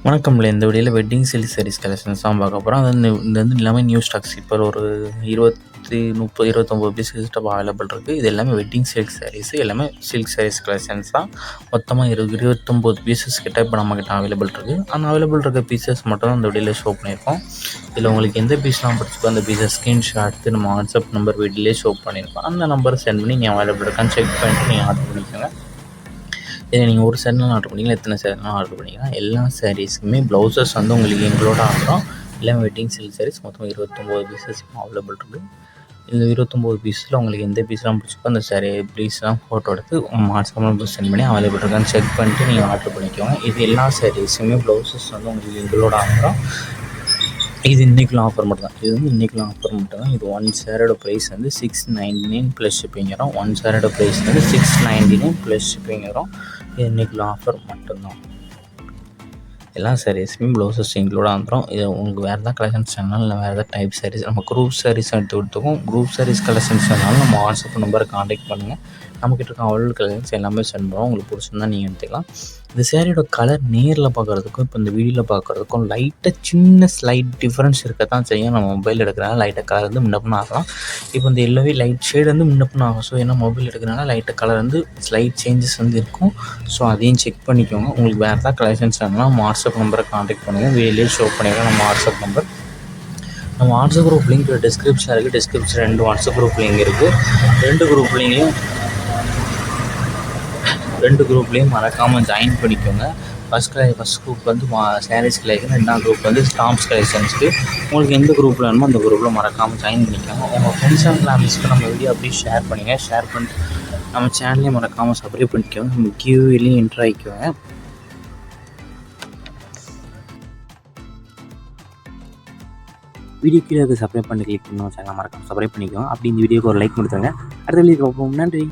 வணக்கம்ல. இந்த வீடியோல wedding silk saris collections தான் பார்க்க போறோம். அது இது வந்து எல்லாமே நியூ ஸ்டாக்ஸ். இப்போ ஒரு 30, 29 பீஸ் கிட்ட அவைலபிள் இருக்குது. இது எல்லாமே வெட்டிங் சில்க் சாரீஸ். எல்லாமே சில்க் சாரீஸ் கலெக்ஷன்ஸ் தான். மொத்தமாக 29 பீசஸ் கிட்ட இப்போ நம்மக்கிட்ட அவைலபிள் இருக்குது. அந்த அவைலபிள் இருக்க பீசஸ் மட்டும் தான் இந்த வீடியோவில் ஷோ பண்ணியிருக்கோம். இதில் உங்களுக்கு எந்த பீஸ்லாம் பிடிச்சிக்கோ அந்த பீஸை ஸ்க்ரீன்ஷாட் எடுத்து நம்ம வாட்ஸ்அப் நம்பர் வீடியோலே ஷோ பண்ணியிருக்கோம். அந்த நம்பரை சென்ட் பண்ணி நீங்கள் அவைலபிள் இருக்கான்னு செக் பண்ணிட்டு நீங்கள் ஆர்டர் பண்ணிக்கோங்க. இதை நீங்கள் ஒரு சேரீலாம் ஆர்டர் பண்ணிக்கலாம், எத்தனை சேரீலாம் ஆர்டர் பண்ணிக்கலாம். எல்லா சாரீஸுக்குமே ப்ளவுசஸ் வந்து உங்களுக்கு எங்களோட ஆகிறோம். எல்லாம் வெட்டிங் சில்க் சாரீஸ் மொத்தம் 29 பீசஸ் அவைலபிள் இருக்குது. இந்த 29 பீஸில் உங்களுக்கு எந்த பீஸ்லாம் பிடிச்சிக்கோ அந்த சாரீ ப்ளீஸ்லாம் ஃபோட்டோ எடுத்து வாட்ஸ்அப் நம்பர் சென்ட் பண்ணி அவைலபிள் இருக்கான்னு செக் பண்ணிட்டு நீங்கள் ஆர்டர் பண்ணிக்கோங்க. இது எல்லா சாரீஸுமே ப்ளவுசஸ் வந்து உங்களுக்கு எங்களோட ஆகிறோம். இது இன்றைக்குள்ள ஆஃபர் மட்டும் தான். இது வந்து இன்றைக்குள்ள ஆஃபர் மட்டும் தான். இது 1 சேரோட ப்ரைஸ் வந்து 699 ப்ளஸ் ஷிப்பிங் வரும். 1 சேரோட ப்ரைஸ் வந்து 699 ப்ளஸ் ஷிப்பிங் வரும். இது இன்றைக்குள்ள ஆஃபர் மட்டும்தான். எல்லா சாரீஸுமே ப்ளவுசஸ் இன்க்ளூடாக வந்துடும். இது உங்களுக்கு வேறு எதாவது கலெக்ஷன்ஸ் வேணாலும் இல்லை வேறு எதாவது டைப் சாரீஸ் நம்ம குரூப் சாரீஸ் எடுத்து கொடுத்துருக்கோம். குரூப் சாரீஸ் கலெக்ஷன்ஸ் வேணாலும் நம்ம வாட்ஸ்அப் நம்பரை காண்டாக்ட் பண்ணுங்கள். நம்மக்கிட்ட இருக்க அவ்வளோ கலெக்ஷன்ஸ் எல்லாமே சென்ட் பண்ணுவோம். உங்களுக்கு பிடிச்சிருந்தா நீங்கள் எடுத்துக்கலாம். இந்த சேரீயோட கலர் நேரில் பார்க்குறதுக்கும் இப்போ இந்த வீடியோவில் பார்க்குறதுக்கும் லைட்டாக சின்ன ஸ்லைட் டிஃப்ரென்ஸ் இருக்க தான் செய்யும். நம்ம மொபைல் எடுக்கிறனால லைட்டாக கலர் வந்து முன்னப்பின்னு ஆகலாம். இப்போ இந்த எல்லோவே லைட் ஷேடு வந்து முன்னப்பின்னு ஆகும். ஸோ ஏன்னா மொபைல் எடுக்கிறனால லைட்டாக கலர் வந்து ஸ்லைட் சேஞ்சஸ் வந்து இருக்கும். ஸோ அதையும் செக் பண்ணிக்கோங்க. உங்களுக்கு வேறு ஏதாவது கலெக்ஷன்ஸ் வேணும்னா வாட்ஸ்அப் நம்பரை காண்டாக்ட் பண்ணுங்கள். வீடியோலேயே ஷோ பண்ணிடுறோம் நம்ம வாட்ஸ்அப் நம்பர். நம்ம வாட்ஸ்அப் குரூப் லிங்க் டிஸ்கிரிப்ஷனில் இருக்குது. டிஸ்கிரிப்ஷன் 2 வாட்ஸ்அப் குரூப் லிங்க் இருக்குது. 2 குரூப்லேயும் மறக்காமல் ஜாயின் பண்ணிக்கோங்க. ஃபஸ்ட் குரூப் வந்து சாரீஸ் கலெக்ஷன், 2ஆம் குரூப் வந்து ஸ்டாம்ப்ஸ் கலெக்ஷன்ஸ்க்கு. உங்களுக்கு எந்த குரூப்பில் வேணுமோ அந்த குரூப்பில் மறக்காமல் ஜாயின் பண்ணிக்கோங்க. உங்கள் ஃப்ரெண்ட்ஸ் அண்ட் ஃபேமிலிஸ்க்கு நம்ம வீடியோ அப்படியே ஷேர் பண்ணுங்கள். ஷேர் பண்ணிட்டு நம்ம சேனலையும் மறக்காமல் சப்ஸ்கிரைப் பண்ணிக்கோங்க. நம்ம கியூவிலையும் என்ட்ரு ஆகிக்குவோங்க. வீடியோ கீழே சப்ஸ்கிரைப் பண்ணி கிளிக் பண்ணணும். சேனல் மறக்காமல் சப்ஸ்கிரைப் பண்ணிக்கோங்க. அப்படி இந்த வீடியோக்கு ஒரு லைக் கொடுத்துருங்க. அடுத்த வீடியோ பார்ப்போம். நன்றி.